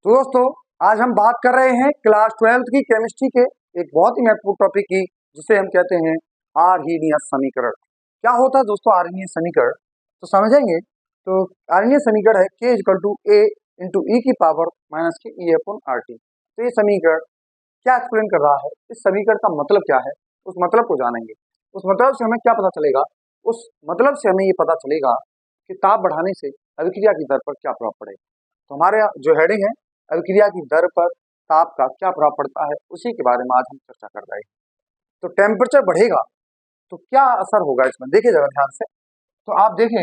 तो दोस्तों, आज हम बात कर रहे हैं क्लास 12th की केमिस्ट्री के एक बहुत ही महत्वपूर्ण टॉपिक की, जिसे हम कहते हैं आर्हीनीय समीकरण। क्या होता है दोस्तों आर्हीनीय समीकरण? तो समझेंगे। तो आर्हीनीय समीकरण है k equal to A into E की पावर माइनस के ई अपॉन आर टी। तो ये समीकरण क्या एक्सप्लेन कर रहा है, इस समीकरण का मतलब क्या है, उस मतलब को जानेंगे। उस मतलब से हमें क्या पता चलेगा? उस मतलब से हमें ये पता चलेगा कि ताप बढ़ाने से अभिक्रिया की दर पर क्या प्रभाव पड़ेगा। तो हमारे जो हेडिंग है, अभिक्रिया की दर पर ताप का क्या प्रभाव पड़ता है, उसी के बारे में आज हम चर्चा कर रहे हैं। तो टेम्परेचर बढ़ेगा तो क्या असर होगा इसमें, देखिए जरा ध्यान से। तो आप देखें,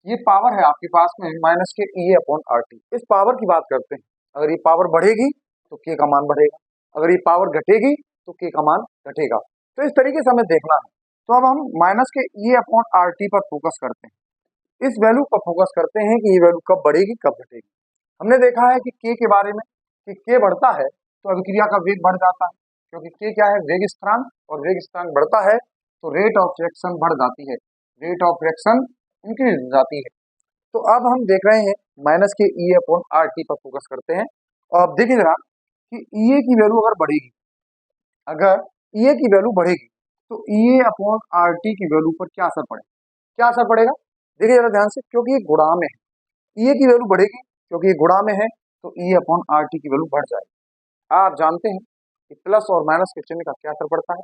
ये पावर है आपके पास में माइनस के ई अपॉन आर टी। इस पावर की बात करते हैं। अगर ये पावर बढ़ेगी तो के का मान बढ़ेगा, अगर ये पावर घटेगी तो के का मान घटेगा। तो इस तरीके से हमें देखना है। तो अब हम माइनस के ई अपॉन आर टी पर फोकस करते हैं, इस वैल्यू पर फोकस करते हैं कि ये वैल्यू कब बढ़ेगी कब घटेगी। हमने देखा है कि के बारे में कि के बढ़ता है तो अभिक्रिया का वेग बढ़ जाता है, क्योंकि के क्या है, वेग स्थिरांक, और वेग स्थिरांक बढ़ता है तो रेट ऑफ रिएक्शन बढ़ जाती है, रेट ऑफ रिएक्शन इंक्रीज हो जाती है। तो अब हम देख रहे हैं माइनस के ई अपॉन आर टी पर फोकस करते हैं। और अब देखिए जरा कि ई की वैल्यू अगर बढ़ेगी, अगर ई की वैल्यू बढ़ेगी तो ई अपॉन आर टी की वैल्यू पर क्या असर पड़ेगा? क्या असर पड़ेगा? देखिए जरा ध्यान से, क्योंकि ये गुणा में है, ई की वैल्यू बढ़ेगी क्योंकि ये गुणा में है, तो ई अपॉन आर टी की वैल्यू बढ़ जाएगी। आप जानते हैं कि प्लस और माइनस के चिन्ह का क्या असर पड़ता है।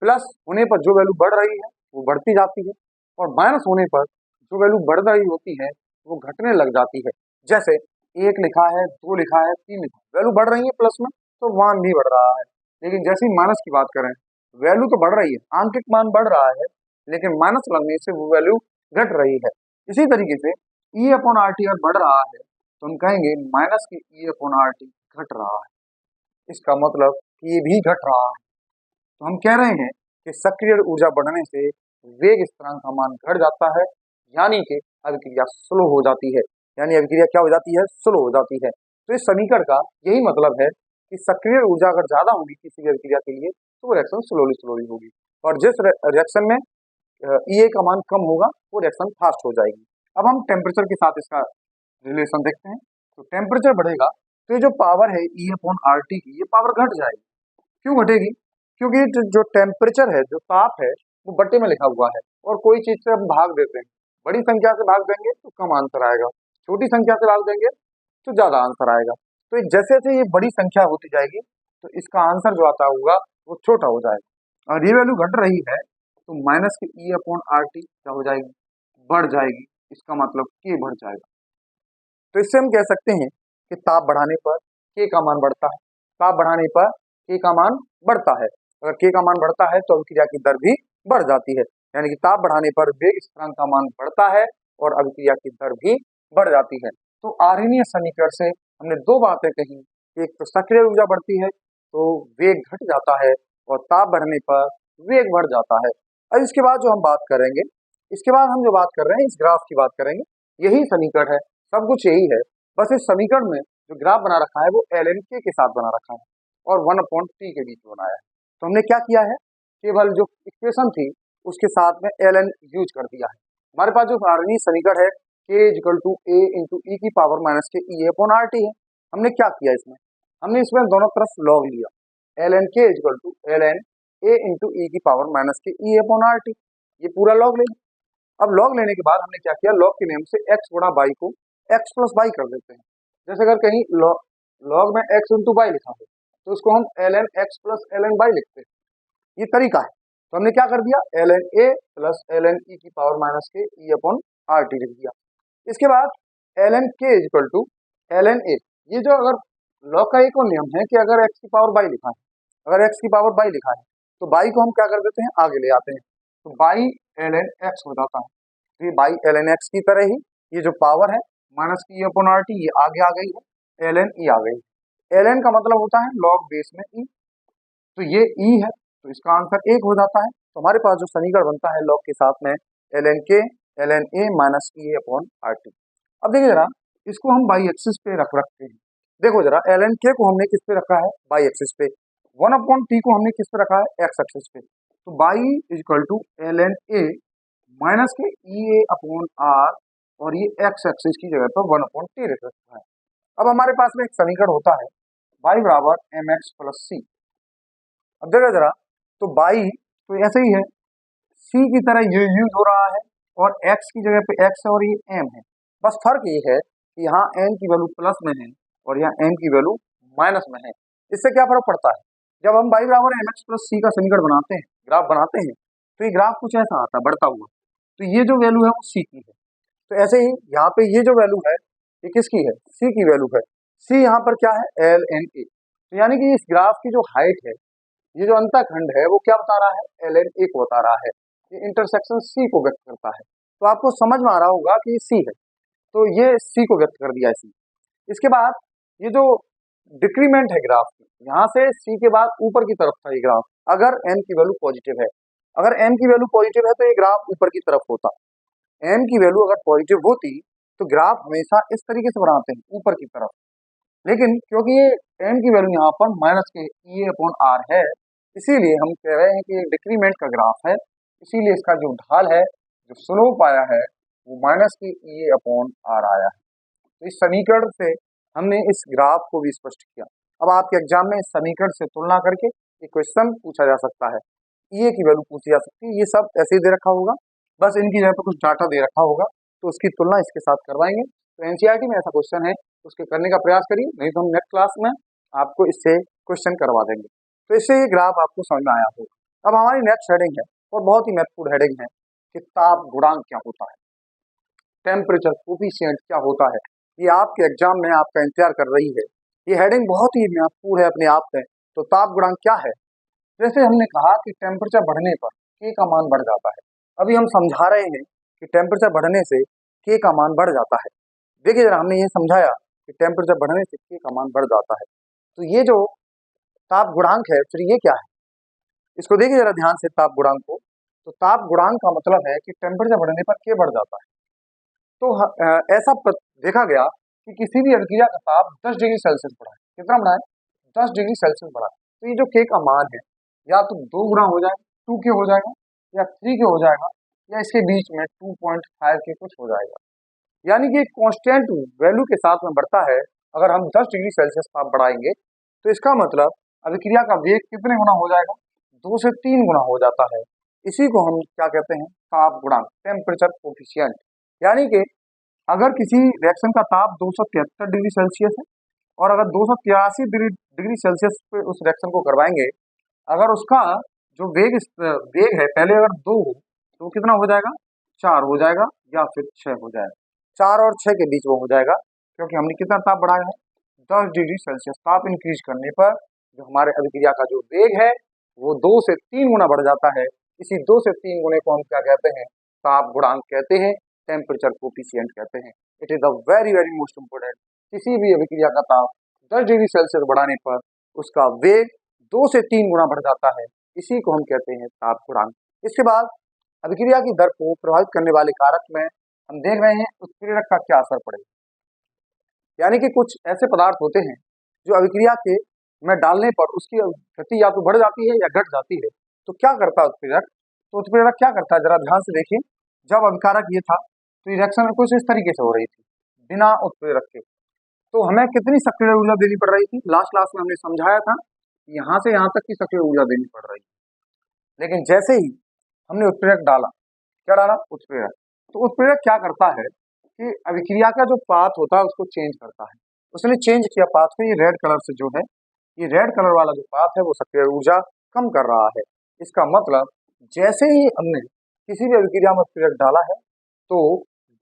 प्लस होने पर जो वैल्यू बढ़ रही है वो बढ़ती जाती है, और माइनस होने पर जो वैल्यू बढ़ रही होती है वो घटने लग जाती है। जैसे एक लिखा है, दो लिखा है, तीन लिखा है, वैल्यू बढ़ रही है प्लस में तो मान भी बढ़ रहा है। लेकिन जैसे ही माइनस की बात करें, वैल्यू तो बढ़ रही है, आंकिक मान बढ़ रहा है, लेकिन माइनस लगने से वो वैल्यू घट रही है। इसी तरीके से ई अपॉन आर टी अगर बढ़ रहा है तो हम कहेंगे माइनस की ई अपॉन आर टी घट रहा है। इसका मतलब कि ये भी घट रहा है। तो हम कह रहे हैं कि सक्रिय ऊर्जा बढ़ने से वेग स्थिरांक का मान घट जाता है, यानी कि अभिक्रिया स्लो हो जाती है। यानी अभिक्रिया क्या हो जाती है? स्लो हो जाती है। तो इस समीकरण का यही मतलब है कि सक्रिय ऊर्जा अगर ज्यादा होगी किसी भी अभिक्रिया के लिए तो वो रिएक्शन स्लोली स्लोली होगी, और जिस रिएक्शन में ई का मान कम होगा वो रिएक्शन फास्ट हो जाएगी। अब हम टेम्परेचर के साथ इसका रिलेशन देखते हैं। तो टेम्परेचर बढ़ेगा तो ये जो पावर है ई अपॉन आर टी की, ये पावर घट जाएगी। क्यों घटेगी? क्योंकि जो टेम्परेचर है, जो ताप है, वो बट्टे में लिखा हुआ है, और कोई चीज से हम भाग देते हैं। बड़ी संख्या से भाग देंगे तो कम आंसर आएगा, छोटी संख्या से भाग देंगे तो ज्यादा आंसर आएगा। तो जैसे जैसे ये बड़ी संख्या होती जाएगी तो इसका आंसर जो आता होगा वो छोटा हो जाएगा। और ये वैल्यू घट रही है तो माइनस के ई अपॉन आर टी क्या हो जाएगी? बढ़ जाएगी। इसका मतलब के बढ़ जाएगा। तो इससे हम कह सकते हैं कि ताप बढ़ाने पर के का मान बढ़ता है, ताप बढ़ाने पर के का मान बढ़ता है। अगर के का मान बढ़ता है तो अभिक्रिया की दर भी बढ़ जाती है, यानी कि ताप बढ़ाने पर वेग स्थिरांक का मान बढ़ता है और अभिक्रिया की दर भी बढ़ जाती है। तो आर्हीनीय समीकरण से हमने दो बातें कही, एक तो सक्रिय ऊर्जा बढ़ती है तो वेग घट जाता है, और ताप बढ़ने पर वेग बढ़ जाता है। अब इसके बाद जो हम बात करेंगे, इसके बाद हम जो बात कर रहे हैं इस ग्राफ की बात करेंगे। यही समीकरण है, सब कुछ यही है, बस इस समीकरण में जो ग्राफ बना रखा है वो एल एन के साथ बना रखा है और वन अपॉइंट टी के बीच में बनाया है। तो हमने क्या किया है, केवल जो इक्वेशन थी उसके साथ में एल एन यूज कर दिया है। हमारे पास जो आर्हीनीय समीकरण है के equal to A into E की पावर माइनस के ई अपॉन आर टी है। हमने क्या किया इसमें, हमने इसमें दोनों तरफ लॉग लिया, L N K equal to L N A into E की पावर माइनस के ई अपॉन आर टी, ये पूरा लॉग ले। अब लॉग लेने के बाद हमने क्या किया, लॉग के नियम से x गुणा बाई को x प्लस बाई कर देते हैं। जैसे अगर कहीं लॉग में x इंटू बाई लिखा हो तो उसको हम L N X plus L N y लिखते हैं, ये तरीका है। तो हमने क्या कर दिया, L N A plus L N E की पावर माइनस के ई अपॉन आर टी लिख दिया। इसके बाद L N K equal to L N A, ये जो अगर लॉग का एक और नियम है कि अगर x की पावर बाई लिखा है, अगर x की पावर बाई लिखा है तो बाई को हम क्या कर देते हैं, आगे ले आते हैं, तो बाई एल एन एक्स हो जाता है। तो ये बाई एल एन एक्स की तरह ही ये जो पावर है माइनस की अपॉन आर टी, ये आगे आ गई है, एल एन ई आ गई। एल एन का मतलब होता है लॉग बेस में ई, तो ये ई है तो इसका आंसर एक हो जाता है। तो हमारे पास जो समीकरण बनता है लॉग के साथ में L N K L N A minus E upon R T. अब देखिए जरा, इसको हम बाई एक्सिस पे रखते हैं। देखो जरा, एल एन के को हमने किस पे रखा है, बाई एक्सिस पे। वन अपॉन टी को हमने किस पे रखा है, एक्स एक्सिस पे। तो y equal to L N A minus के ई ए अपॉन आर, और ये एक्स एक्सिस की जगह पर वन अपॉन टी रख रखा है। अब हमारे पास में एक समीकरण होता है y बराबर एम एक्स प्लस सी। अब देखो जरा, तो y तो ऐसे ही है, c की तरह ये यूज हो रहा है और x की जगह पे x है और ये m है। बस फर्क ये है कि यहाँ n की वैल्यू प्लस में है और यहाँ m की वैल्यू माइनस में है। इससे क्या फर्क पड़ता है, जब हम y बराबर एम एक्स प्लस सी का समीकरण बनाते हैं, ग्राफ बनाते हैं, तो ये ग्राफ कुछ ऐसा आता है बढ़ता हुआ, तो ये जो वैल्यू है वो c की है। तो ऐसे ही यहाँ पे ये जो वैल्यू है ये किसकी है, c की वैल्यू है। c यहाँ पर क्या है, एल एन ए। तो यानी कि इस ग्राफ की जो हाइट है, ये जो अंतःखंड है वो क्या बता रहा है, एल एन ए को बता रहा है। ये इंटरसेक्शन सी को व्यक्त करता है। तो आपको समझ में आ रहा होगा कि ये सी है, तो ये सी को व्यक्त कर दिया सी। इसके बाद ये जो डिक्रीमेंट है ग्राफ की, यहाँ से सी के बाद ऊपर की तरफ था ये ग्राफ, अगर एम की वैल्यू पॉजिटिव है। अगर एम की वैल्यू पॉजिटिव है तो ये ग्राफ ऊपर की तरफ होता। एम की वैल्यू अगर पॉजिटिव होती तो ग्राफ हमेशा इस तरीके से बनाते हैं, ऊपर की तरफ। लेकिन क्योंकि ये एम की वैल्यू यहाँ पर माइनस के ई अपॉन आर है, इसीलिए हम कह रहे हैं कि ये डिक्रीमेंट का ग्राफ है। इसीलिए इसका जो ढाल है, जो स्लोप आया है, वो माइनस के ई अपॉन आर आया है। तो इस समीकरण से हमने इस ग्राफ को भी स्पष्ट किया। अब आपके एग्जाम में इस समीकरण से तुलना करके एक क्वेश्चन पूछा जा सकता है, ई की वैल्यू पूछी जा सकती है। ये सब ऐसे ही दे रखा होगा, बस इनकी जगह पर कुछ डाटा दे रखा होगा, तो उसकी तुलना इसके साथ करवाएंगे। तो एनसीईआरटी में ऐसा क्वेश्चन है, उसके करने का प्रयास करिए, नहीं तो हम नेक्स्ट क्लास में आपको इससे क्वेश्चन करवा देंगे। तो इससे ये ग्राफ आपको समझ में आया होगा। अब हमारी नेक्स्ट हेडिंग है और बहुत ही महत्वपूर्ण हेडिंग है कि ताप गुणांक क्या होता है, टेम्परेचर कोफिशिएंट क्या होता है। ये आपके एग्जाम में आपका इंतजार कर रही है। ये हेडिंग बहुत ही महत्वपूर्ण है अपने आप में। तो ताप गुणांक क्या है, जैसे हमने कहा कि टेम्परेचर बढ़ने पर के का मान बढ़ जाता है। अभी हम समझा रहे हैं कि टेम्परेचर बढ़ने से के का मान बढ़ जाता है। देखिए जरा, हमने ये समझाया कि टेम्परेचर बढ़ने से के का मान बढ़ जाता है। तो ये जो ताप गुणांक है, फिर ये क्या है, इसको देखिए जरा ध्यान से ताप गुणांक को। तो ताप गुणांक का मतलब है कि टेम्परेचर बढ़ने पर के बढ़ जाता है। तो ऐसा देखा गया कि किसी भी अभिक्रिया का ताप 10 डिग्री सेल्सियस बढ़ा है। कितना बढ़ा है, 10 डिग्री सेल्सियस बढ़ा है। तो ये जो के का मान है, या तो 2 गुना हो जाएगा, 2 के हो जाएगा, या 3 के हो जाएगा, या इसके बीच में 2.5 के कुछ हो जाएगा। यानी कि एक कांस्टेंट वैल्यू के साथ में बढ़ता है। अगर हम 10 डिग्री सेल्सियस ताप बढ़ाएंगे तो इसका मतलब अभिक्रिया का वेग कितने गुना हो जाएगा, 2 से 3 गुना हो जाता है। इसी को हम क्या कहते हैं, ताप गुणांक, टेम्परेचर कोफिशिएंट। यानी कि अगर किसी रिएक्शन का ताप 273 डिग्री सेल्सियस है और अगर 283 डिग्री सेल्सियस पे उस रिएक्शन को करवाएंगे, अगर उसका जो वेग है पहले अगर 2 हो तो कितना हो जाएगा, 4 हो जाएगा, या फिर 6 हो जाएगा। 4 और 6 के बीच वो हो जाएगा, क्योंकि हमने कितना ताप बढ़ाया है, 10 डिग्री सेल्सियस। ताप इंक्रीज करने पर जो हमारे अभिक्रिया का जो वेग है वो 2 से 3 गुना बढ़ जाता है। इसी 2 से 3 गुने को हम क्या कहते हैं, ताप गुणांक कहते हैं, टेम्परेचर कोफिशिएंट कहते हैं। It is the very very most important. किसी भी अभिक्रिया का ताप 10 डिग्री सेल्सियस बढ़ाने पर उसका वेग 2 से 3 गुना बढ़ जाता है। इसी को हम कहते हैं ताप गुणांक। इसके बाद अभिक्रिया की दर को प्रभावित करने वाले कारक में हम देख रहे हैं उत्प्रेरक का क्या असर पड़ेगा। यानी कि कुछ ऐसे पदार्थ होते हैं जो अभिक्रिया के में डालने पर उसकी गति या तो बढ़ जाती है या घट जाती है। तो क्या करता है उत्प्रेरक, तो उत्प्रेरक क्या करता है, जरा ध्यान से देखिए। जब अभिकारक ये था तो रिएक्शन कुछ इस तरीके से हो रही थी बिना उत्प्रेरक के, तो हमें कितनी सक्रिय ऊर्जा देनी पड़ रही थी, लास्ट क्लास में हमने समझाया था कि यहाँ से यहाँ तक की सक्रिय ऊर्जा देनी पड़ रही थी। लेकिन जैसे ही हमने उत्प्रेरक डाला, क्या डाला, उत्प्रेरक, तो उत्प्रेरक क्या करता है कि अभिक्रिया का जो पाथ होता है उसको चेंज करता है। उसने चेंज किया पाथ को, ये रेड कलर से जो है, ये रेड कलर वाला जो पाथ है वो सक्रिय ऊर्जा कम कर रहा है। इसका मतलब जैसे ही हमने किसी भी अभिक्रिया में उत्प्रेरक डाला है तो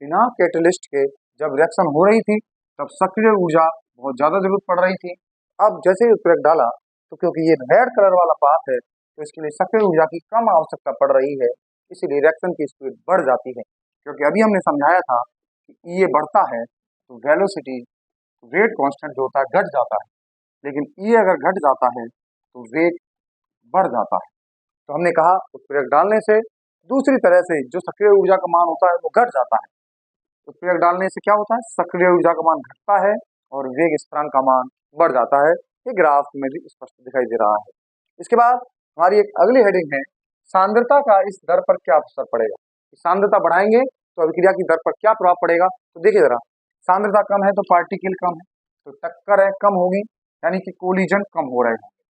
बिना कैटलिस्ट के जब रिएक्शन हो रही थी तब सक्रिय ऊर्जा बहुत ज्यादा जरूरत पड़ रही थी। अब जैसे ही उत्प्रेरक डाला तो क्योंकि ये रेड कलर वाला पाथ है तो इसके लिए सक्रिय ऊर्जा की कम आवश्यकता पड़ रही है, इसीलिए रिएक्शन की स्पीड बढ़ जाती है। क्योंकि अभी हमने समझाया था कि ये बढ़ता है तो वेलोसिटी, वेट कांस्टेंट जो होता है घट जाता है, लेकिन ये अगर घट जाता है तो वेग बढ़ जाता है। तो हमने कहा उत्प्रेरक डालने से दूसरी तरह से जो सक्रिय ऊर्जा का मान होता है वो घट जाता है। उत्प्रेरक डालने से क्या होता है, सक्रिय ऊर्जा का मान घटता है और वेग स्थिरांक का मान बढ़ जाता है। ये ग्राफ में भी स्पष्ट दिखाई दे रहा है। इसके बाद हमारी एक अगली हेडिंग है, सांद्रता का इस दर पर क्या असर पड़ेगा। सांद्रता बढ़ाएंगे तो अभिक्रिया की दर पर क्या प्रभाव पड़ेगा। तो देखिए जरा, सांद्रता कम है तो पार्टिकल कम है, तो टक्कर है कम होगी, यानी कि कोलिजन कम हो रहे होंगे।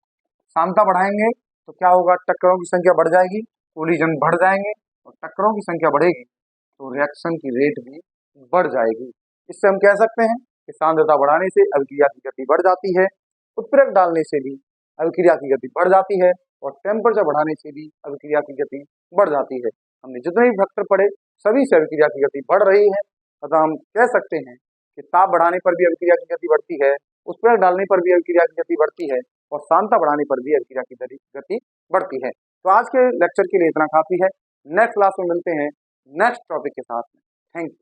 सांद्रता बढ़ाएंगे तो क्या होगा, टक्करों की संख्या बढ़ जाएगी, कोलिजन बढ़ जाएंगे, और टक्करों की संख्या बढ़ेगी तो रिएक्शन की रेट भी बढ़ जाएगी। इससे हम कह सकते हैं कि सांद्रता बढ़ाने से अभिक्रिया की गति बढ़ जाती है, उत्प्रेरक डालने से भी अभिक्रिया की गति बढ़ जाती है, और टेम्परेचर बढ़ाने से भी अभिक्रिया की गति बढ़ जाती है। हमने जितने भी फैक्टर पढ़े सभी से अभिक्रिया की गति बढ़ रही है। अतः हम कह सकते हैं कि ताप बढ़ाने पर भी अभिक्रिया की गति बढ़ती है, उत्प्रेरक डालने पर भी अभिक्रिया की गति बढ़ती है, और सांद्रता बढ़ाने पर भी अभिक्रिया की गति बढ़ती है। तो आज के लेक्चर के लिए इतना काफी है। नेक्स्ट क्लास में मिलते हैं नेक्स्ट टॉपिक के साथ में। Thank you.